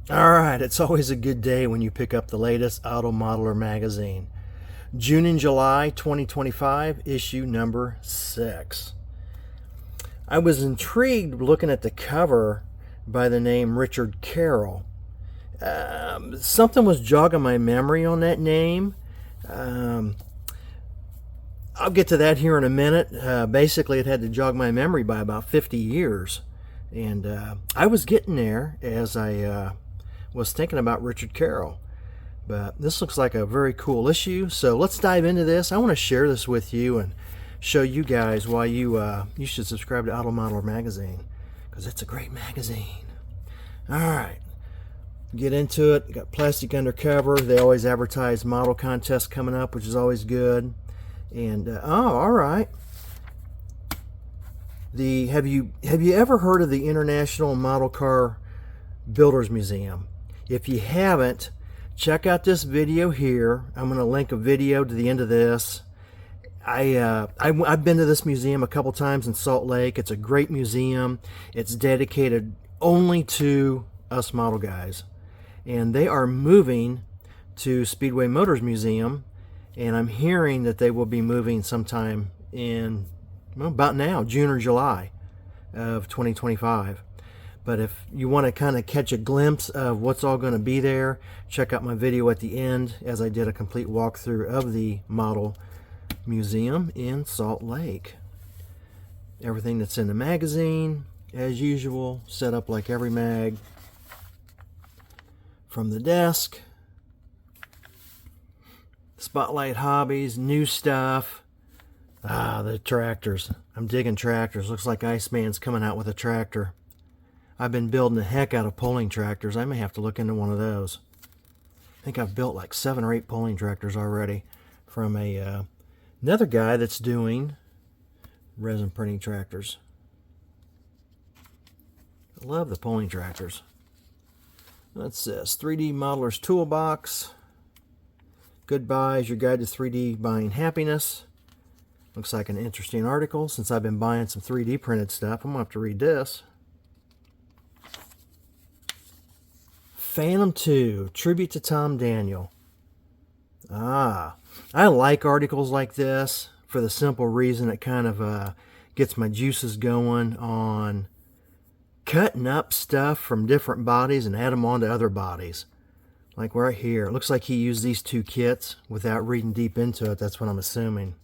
All right, it's always a good day when you pick up the latest Auto Modeler magazine. June and July 2025, issue number 6. I was intrigued looking at the cover by the name Richard Carroll. Something was jogging my memory on that name. I'll get to that here in a minute. Basically, it had to jog my memory by about 50 years. And I was getting there as I was thinking about Richard Carroll. But this looks like a very cool issue. So let's dive into this. I want to share this with you and show you guys why you should subscribe to Auto Modeler magazine, because it's a great magazine. All right, get into it. Got plastic undercover. They always advertise model contests coming up, which is always good. And all right. Have you ever heard of the International Model Car Builders Museum? If you haven't, check out this video here. I'm going to link a video to the end of this. I've been to this museum a couple times in Salt Lake. It's a great museum. It's dedicated only to us model guys. And they are moving to Speedway Motors Museum, and I'm hearing that they will be moving sometime in, well, about now, June or July of 2025. But if you want to kind of catch a glimpse of what's all going to be there, check out my video at the end, as I did a complete walkthrough of the model museum in Salt Lake. Everything that's in the magazine, as usual, set up like every mag. From the desk, Spotlight Hobbies, new stuff. The tractors. I'm digging tractors. Looks like Iceman's coming out with a tractor. I've been building the heck out of pulling tractors. I may have to look into one of those. I think I've built like 7 or 8 pulling tractors already from another guy that's doing resin printing tractors. I love the pulling tractors. What's this? 3D Modeler's Toolbox. Goodbye is your guide to 3D buying happiness. Looks like an interesting article. Since I've been buying some 3D printed stuff, I'm going to have to read this. Phantom 2, Tribute to Tom Daniel. I like articles like this for the simple reason it kind of gets my juices going on cutting up stuff from different bodies and add them onto other bodies. Like right here, it looks like he used these 2 kits without reading deep into it. That's what I'm assuming.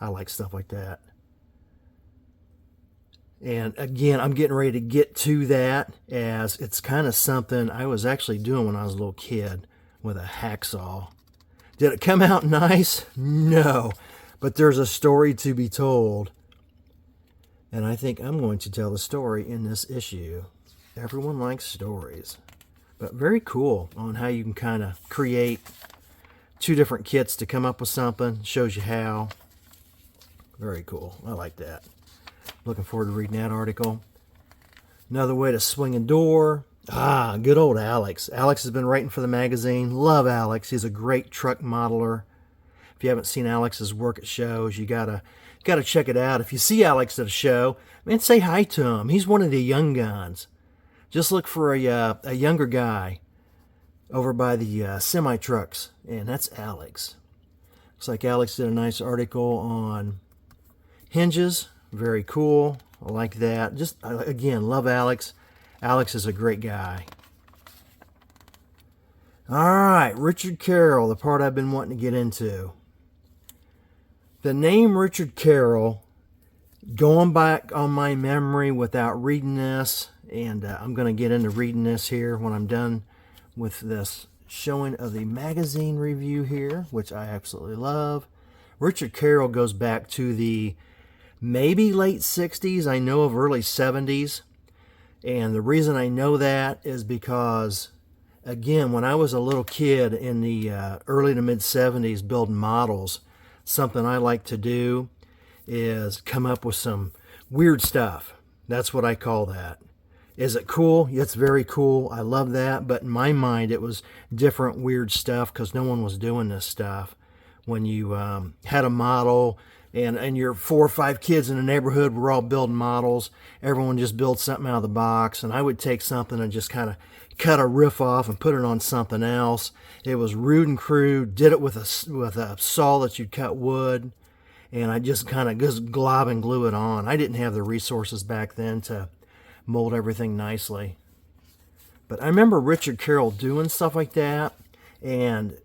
I like stuff like that. And again, I'm getting ready to get to that, as it's kind of something I was actually doing when I was a little kid with a hacksaw. Did it come out nice? No. But there's a story to be told. And I think I'm going to tell the story in this issue. Everyone likes stories. But very cool on how you can kind of create 2 different kits to come up with something. Shows you how. Very cool. I like that. Looking forward to reading that article. Another way to swing a door. Good old Alex. Alex has been writing for the magazine. Love Alex. He's a great truck modeler. If you haven't seen Alex's work at shows, you gotta check it out. If you see Alex at a show, man, say hi to him. He's one of the young guns. Just look for a younger guy over by the semi trucks, and that's Alex. Looks like Alex did a nice article on hinges. Very cool. I like that. Just, again, love Alex. Alex is a great guy. All right, Richard Carroll, the part I've been wanting to get into. The name Richard Carroll, going back on my memory without reading this, and I'm going to get into reading this here when I'm done with this showing of the magazine review here, which I absolutely love. Richard Carroll goes back to the maybe late 60s, I know of early 70s. And the reason I know that is because, again, when I was a little kid in the early to mid 70s building models, something I like to do is come up with some weird stuff. That's what I call that. Is it cool? It's very cool. I love that. But in my mind, it was different, weird stuff because no one was doing this stuff. When you had a model, and your 4 or 5 kids in the neighborhood were all building models. Everyone just built something out of the box, and I would take something and just kind of cut a riff off and put it on something else. It was rude and crude. Did it with a saw that you'd cut wood, and I just kind of just glob and glue it on. I didn't have the resources back then to mold everything nicely. But I remember Richard Carroll doing stuff like that, and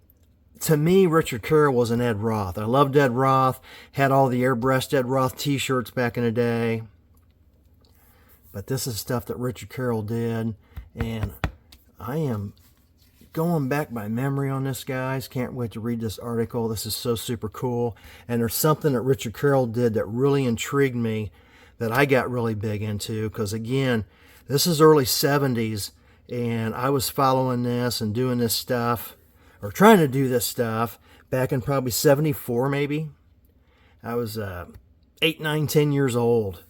to me, Richard Carroll was an Ed Roth. I loved Ed Roth, had all the airbrushed Ed Roth t-shirts back in the day. But this is stuff that Richard Carroll did, and I am going back by memory on this, guys. Can't wait to read this article. This is so super cool. And there's something that Richard Carroll did that really intrigued me that I got really big into, because again, this is early 70s, and I was following this and doing this stuff, or trying to do this stuff, back in probably 74 maybe. I was 8, 9, 10 years old.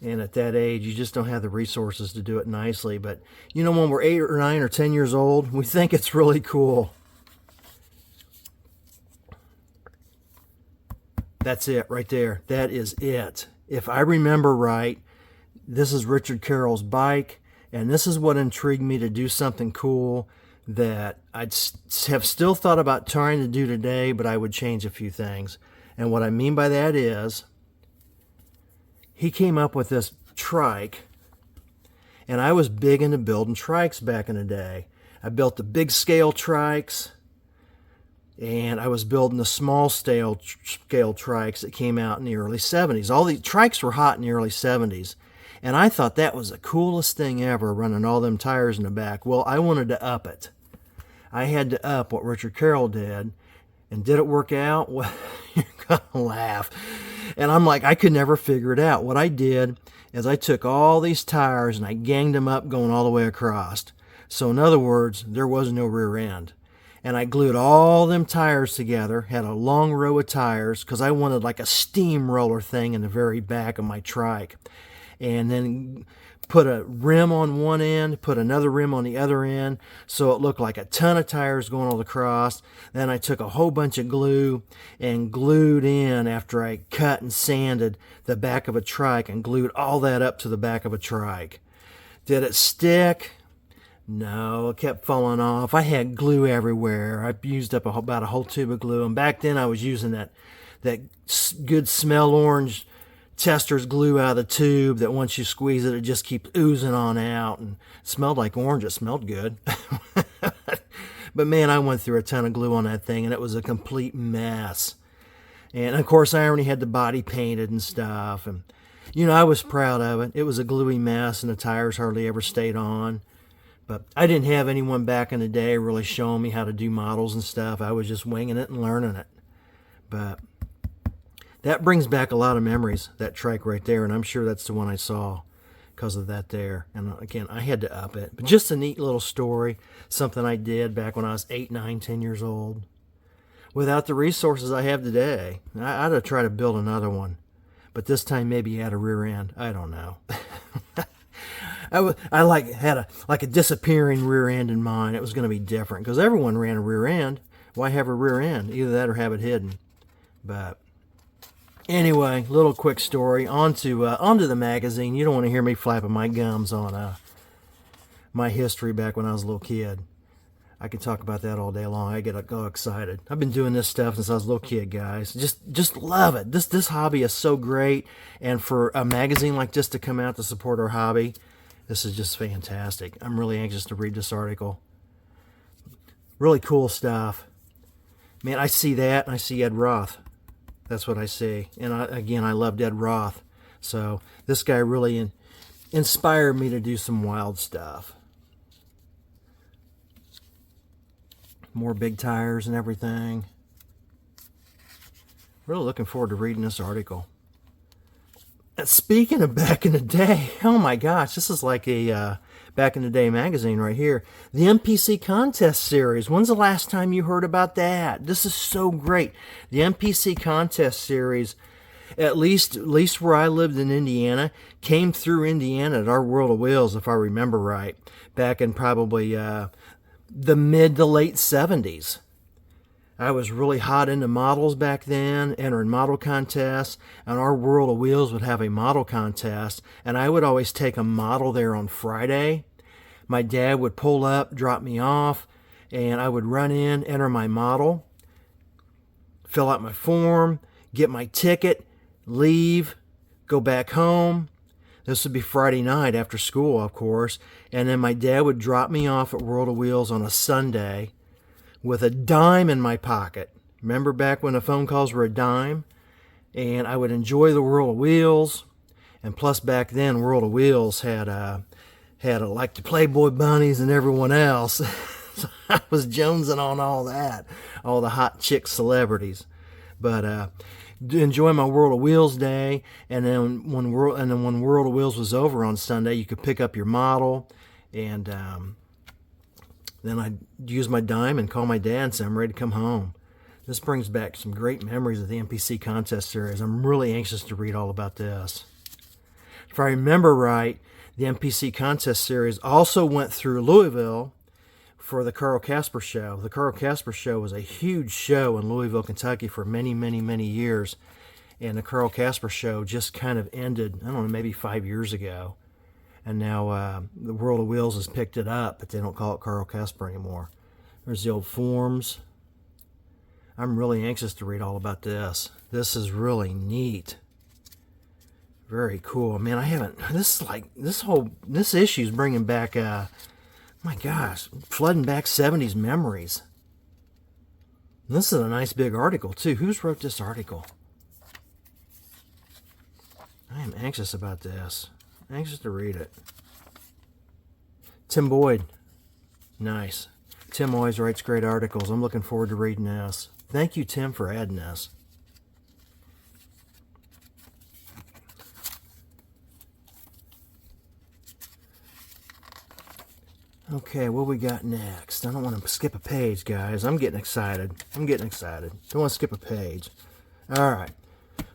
And at that age, you just don't have the resources to do it nicely. But, you know, when we're 8 or 9 or 10 years old, we think it's really cool. That's it right there. That is it. If I remember right, this is Richard Carroll's bike, and this is what intrigued me to do something cool that I'd have still thought about trying to do today, but I would change a few things. And what I mean by that is, he came up with this trike, and I was big into building trikes back in the day. I built the big scale trikes, and I was building the small scale trikes that came out in the early 70s. All the trikes were hot in the early 70s. And I thought that was the coolest thing ever, running all them tires in the back. Well, I wanted to up it. I had to up what Richard Carroll did. And did it work out? Well, you're going to laugh. And I'm like, I could never figure it out. What I did is I took all these tires and I ganged them up going all the way across. So in other words, there was no rear end. And I glued all them tires together, had a long row of tires, because I wanted like a steamroller thing in the very back of my trike. And then put a rim on one end, put another rim on the other end, so it looked like a ton of tires going all across. Then I took a whole bunch of glue and glued in, after I cut and sanded the back of a trike, and glued all that up to the back of a trike. Did it stick? No, it kept falling off. I had glue everywhere. I used up about a whole tube of glue, and back then I was using that good smell orange Tester's glue out of the tube that once you squeeze it, it just keeps oozing on out, and it smelled like orange. It smelled good. But man, I went through a ton of glue on that thing, and it was a complete mess. And of course, I already had the body painted and stuff, and you know, I was proud of it. It was a gluey mess, and the tires hardly ever stayed on. But I didn't have anyone back in the day really showing me how to do models and stuff. I was just winging it and learning it. But that brings back a lot of memories, that trike right there, and I'm sure that's the one I saw because of that there. And again, I had to up it. But just a neat little story, something I did back when I was 8, 9, 10 years old. Without the resources I have today, I'd have tried to build another one. But this time maybe had a rear end. I don't know. I had a disappearing rear end in mind. It was going to be different because everyone ran a rear end. Why have a rear end? Either that or have it hidden. But anyway, little quick story. Onto the magazine. You don't want to hear me flapping my gums on my history back when I was a little kid. I could talk about that all day long. I get all excited. I've been doing this stuff since I was a little kid, guys. Just love it. This hobby is so great, and for a magazine like this to come out to support our hobby, this is just fantastic. I'm really anxious to read this article. Really cool stuff. Man, I see that, and I see Ed Roth. That's what I see. And I loved Ed Roth. So this guy really inspired me to do some wild stuff. More big tires and everything. Really looking forward to reading this article. And speaking of back in the day, oh my gosh, this is like a back in the day magazine right here. The MPC Contest Series. When's the last time you heard about that? This is so great. The MPC Contest Series, at least where I lived in Indiana, came through Indiana at our World of Wheels, if I remember right, back in probably the mid to late 70s. I was really hot into models back then, entering model contests, and our World of Wheels would have a model contest, and I would always take a model there on Friday. My dad would pull up, drop me off, and I would run in, enter my model, fill out my form, get my ticket, leave, go back home. This would be Friday night after school, of course, and then my dad would drop me off at World of Wheels on a Sunday with a dime in my pocket. Remember back when the phone calls were a dime? And I would enjoy the World of Wheels. And plus back then, World of Wheels had like the Playboy bunnies and everyone else. So I was jonesing on all that, all the hot chick celebrities. But enjoy my World of Wheels day, and then when World of Wheels was over on Sunday, you could pick up your model, and then I'd use my dime and call my dad and say I'm ready to come home. This brings back some great memories of the MPC Contest Series. I'm really anxious to read all about this. If I remember right, the MPC Contest Series also went through Louisville for the Carroll Casper Show. The Carroll Casper Show was a huge show in Louisville, Kentucky for many, many, many years. And the Carroll Casper Show just kind of ended, I don't know, maybe 5 years ago. And now the World of Wheels has picked it up, but they don't call it Carroll Casper anymore. There's the old forms. I'm really anxious to read all about this. This is really neat. Very cool. Man, I haven't, this issue's bringing back, my gosh, flooding back 70s memories. And this is a nice big article, too. Who's wrote this article? I am anxious about this. Anxious to read it. Tim Boyd. Nice. Tim always writes great articles. I'm looking forward to reading this. Thank you, Tim, for adding this. Okay, what we got next? I don't want to skip a page, guys. I'm getting excited. Don't want to skip a page. All right.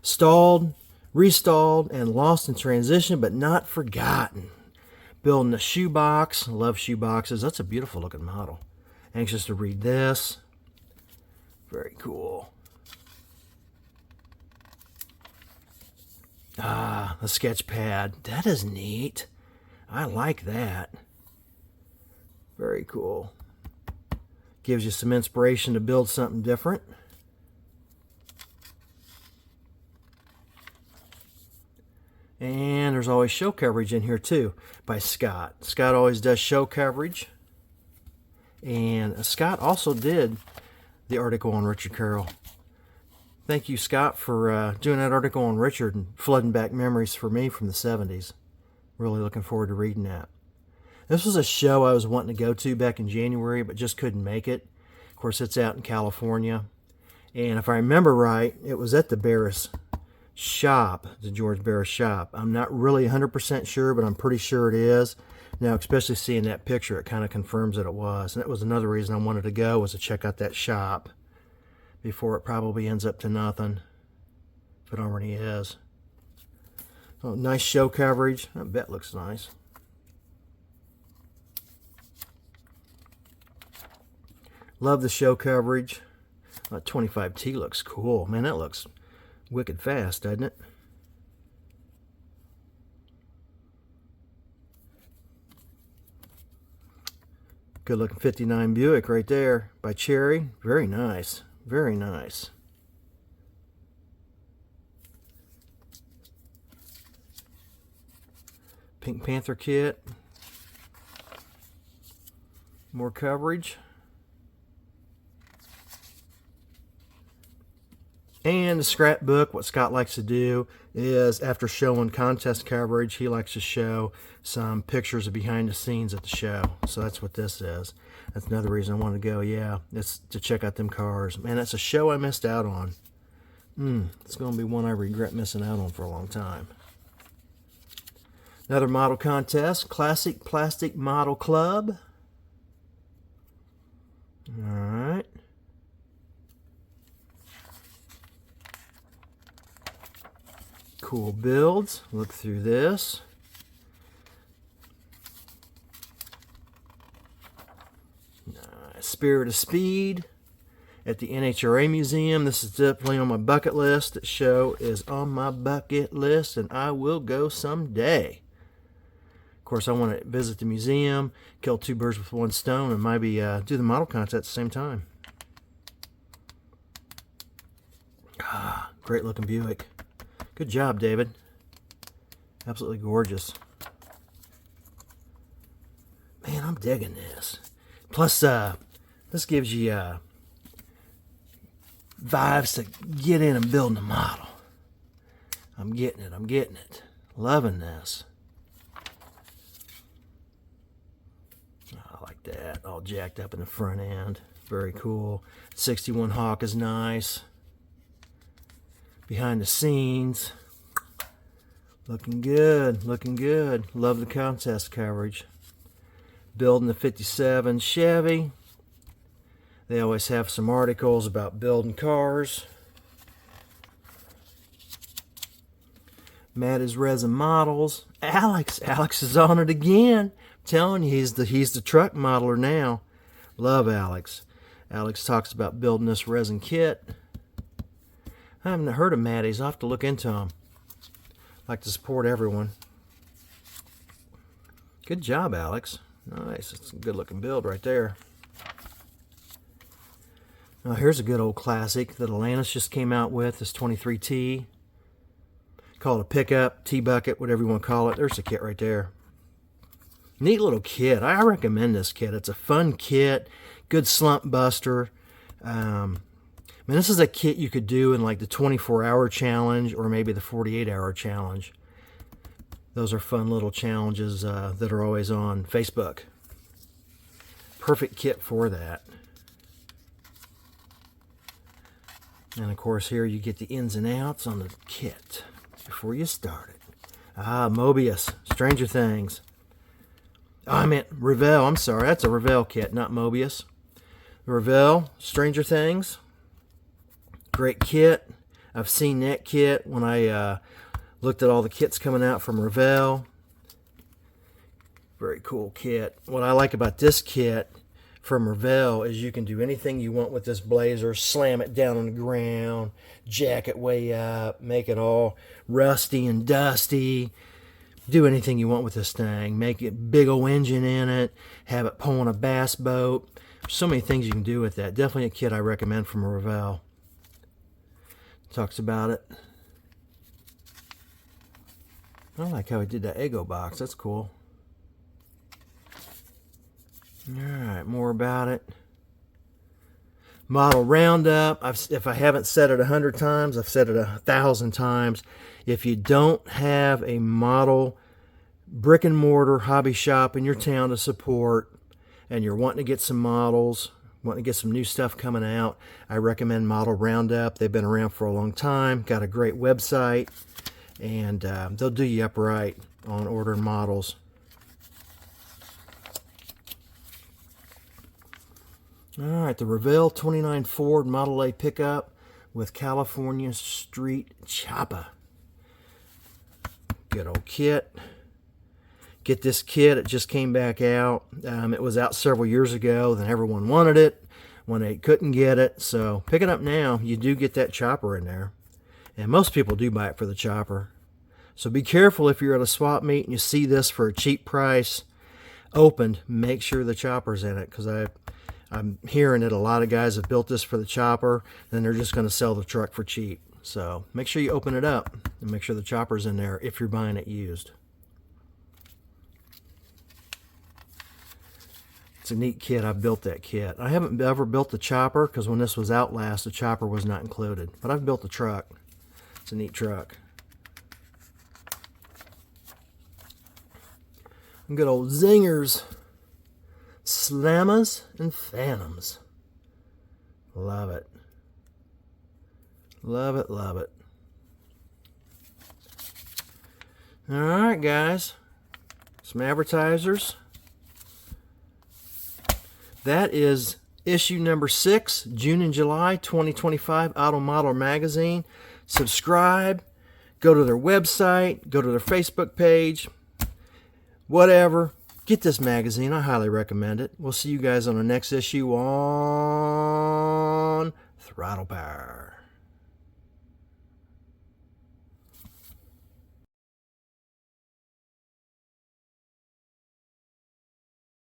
Stalled, restalled, and lost in transition, but not forgotten. Building a shoebox. Love shoeboxes. That's a beautiful looking model. Anxious to read this. Very cool. Ah, a sketch pad. That is neat. I like that. Very cool. Gives you some inspiration to build something different. And there's always show coverage in here too by Scott. Scott always does show coverage. And Scott also did the article on Richard Carroll. Thank you, Scott, for doing that article on Richard and flooding back memories for me from the 70s. Really looking forward to reading that. This was a show I was wanting to go to back in January, but just couldn't make it. Of course, it's out in California. And if I remember right, it was at the Barris shop, the George Barris shop. I'm not really 100% sure, but I'm pretty sure it is. Now, especially seeing that picture, it kind of confirms that it was. And that was another reason I wanted to go, was to check out that shop before it probably ends up to nothing, if it already is. Oh, nice show coverage. That bet looks nice. Love the show coverage. 25T looks cool. Man, that looks wicked fast, doesn't it? Good looking 59 Buick right there by Cherry. Very nice. Very nice. Pink Panther kit. More coverage. And the scrapbook, what Scott likes to do is, after showing contest coverage, he likes to show some pictures of behind the scenes at the show. So that's what this is. That's another reason I wanted to go. Yeah, it's to check out them cars. Man, that's a show I missed out on. It's going to be one I regret missing out on for a long time. Another model contest, Classic Plastic Model Club. All right. Cool builds. Look through this. Nice. Spirit of Speed. at the NHRA Museum. This is definitely on my bucket list. The show is on my bucket list, and I will go someday. Of course, I want to visit the museum, kill two birds with one stone, and maybe do the model contest at the same time. Ah, great looking Buick. Good job, David. Absolutely gorgeous. Man, I'm digging this. Plus, this gives you vibes to get in and build a model. I'm getting it. I'm getting it. Loving this. I like that. All jacked up in the front end. Very cool. 61 Hawk is nice. Behind the scenes. Looking good. Looking good. Love the contest coverage. Building the 57 Chevy. They always have some articles about building cars. Maddie's Resin Models. Alex is on it again. I'm telling you, he's the truck modeler now. Love Alex. Alex talks about building this resin kit. I haven't heard of Maddie's. I'll have to look into them. Like to support everyone. Good job, Alex. Nice. It's a good looking build right there. Now here's a good old classic that Atlantis just came out with. This 23T. Call it a pickup, T-bucket, whatever you want to call it. There's the kit right there. Neat little kit. I recommend this kit. It's a fun kit. Good slump buster. Man, this is a kit you could do in like the 24-hour challenge or maybe the 48-hour challenge. Those are fun little challenges that are always on Facebook. Perfect kit for that. And of course here you get the ins and outs on the kit before you start it. Ah, Mobius, Stranger Things. Oh, I meant Revell. I'm sorry, that's a Revell kit, not Mobius. Revell, Stranger Things. Great kit. I've seen that kit when I looked at all the kits coming out from Revell. Very cool kit. What I like about this kit from Revell is you can do anything you want with this blazer. Slam it down on the ground, jack it way up, make it all rusty and dusty. Do anything you want with this thing. Make it big old engine in it. Have it pulling a bass boat. So many things you can do with that. Definitely a kit I recommend from Revell. Talks about it. I like how he did that Eggo box. That's cool. Alright, more about it. Model roundup. If I haven't said it 100 times, I've said it 1,000 times. If you don't have a model brick and mortar hobby shop in your town to support, and you're wanting to get some models, wanting to get some new stuff coming out, I recommend Model Roundup. They've been around for a long time, got a great website, and they'll do you up right on ordering models. Alright, the Revell 29 Ford Model A pickup with California Street Chopper. Good old kit. Get this kit, it just came back out. It was out several years ago, then everyone wanted it when they couldn't get it. So pick it up now. You do get that chopper in there. And most people do buy it for the chopper. So be careful if you're at a swap meet and you see this for a cheap price opened, make sure the chopper's in it, because I'm hearing that a lot of guys have built this for the chopper, then they're just going to sell the truck for cheap. So make sure you open it up and make sure the chopper's in there if you're buying it used. It's a neat kit. I built that kit. I haven't ever built the chopper because when this was out last, the chopper was not included. But I've built the truck. It's a neat truck. Good old zingers. Slammers and Phantoms. Love it. Love it, love it. Alright, guys. Some advertisers. That is issue number 6, June and July 2025, Auto Model Magazine. Subscribe. Go to their website. Go to their Facebook page. Whatever. Get this magazine. I highly recommend it. We'll see you guys on the next issue on on Throttle Power.